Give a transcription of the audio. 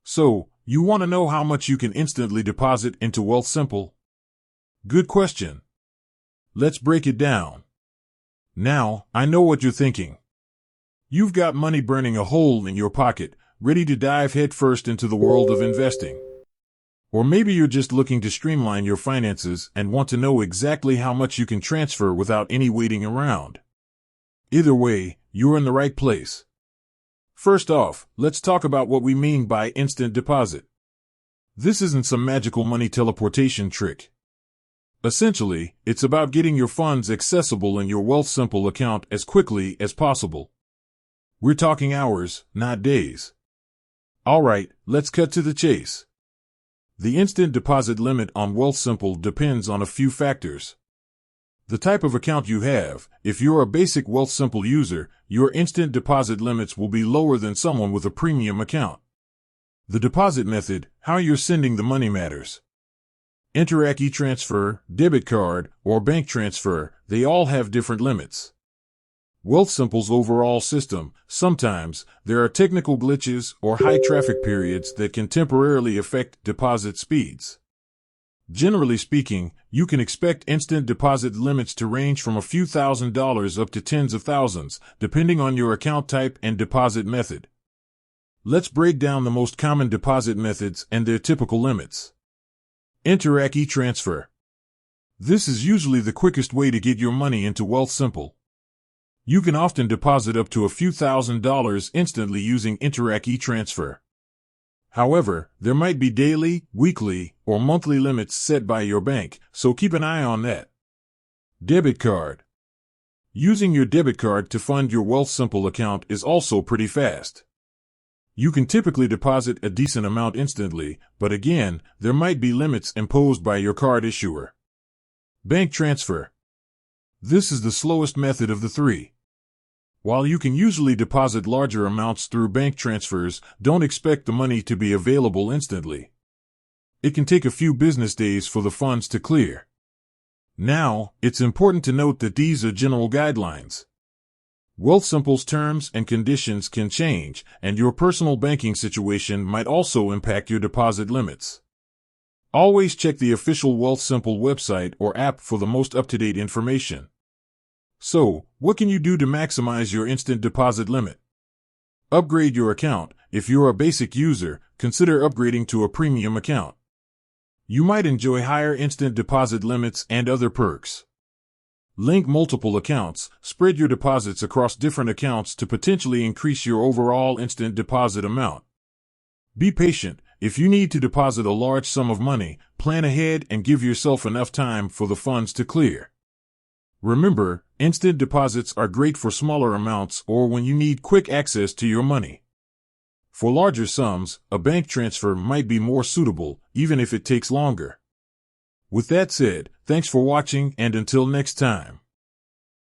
So, you want to know how much you can instantly deposit into Wealthsimple? Good question. Let's break it down. Now, I know what you're thinking. You've got money burning a hole in your pocket, ready to dive headfirst into the world of investing. Or maybe you're just looking to streamline your finances and want to know exactly how much you can transfer without any waiting around. Either way, you're in the right place. First off, let's talk about what we mean by instant deposit. This isn't some magical money teleportation trick. Essentially, it's about getting your funds accessible in your Wealthsimple account as quickly as possible. We're talking hours, not days. Alright, let's cut to the chase. The instant deposit limit on Wealthsimple depends on a few factors. The type of account you have. If you're a basic Wealthsimple user, your instant deposit limits will be lower than someone with a premium account. The deposit method, how you're sending the money matters. Interac e-transfer, debit card, or bank transfer, they all have different limits. Wealthsimple's overall system, sometimes, there are technical glitches or high traffic periods that can temporarily affect deposit speeds. Generally speaking, you can expect instant deposit limits to range from a few $1,000s up to tens of thousands, depending on your account type and deposit method. Let's break down the most common deposit methods and their typical limits. Interac e-transfer. This is usually the quickest way to get your money into Wealthsimple. You can often deposit up to a few $1,000s instantly using Interac e-transfer. However, there might be daily, weekly, or monthly limits set by your bank, so keep an eye on that. Debit card. Using your debit card to fund your Wealthsimple account is also pretty fast. You can typically deposit a decent amount instantly, but again, there might be limits imposed by your card issuer. Bank transfer. This is the slowest method of the three. While you can usually deposit larger amounts through bank transfers, don't expect the money to be available instantly. It can take a few business days for the funds to clear. Now, it's important to note that these are general guidelines. Wealthsimple's terms and conditions can change, and your personal banking situation might also impact your deposit limits. Always check the official Wealthsimple website or app for the most up-to-date information. So, what can you do to maximize your instant deposit limit? Upgrade your account. If you're a basic user, consider upgrading to a premium account. You might enjoy higher instant deposit limits and other perks. Link multiple accounts. Spread your deposits across different accounts to potentially increase your overall instant deposit amount. Be patient. If you need to deposit a large sum of money, plan ahead and give yourself enough time for the funds to clear. Remember, instant deposits are great for smaller amounts or when you need quick access to your money. For larger sums, a bank transfer might be more suitable, even if it takes longer. With that said, thanks for watching and until next time.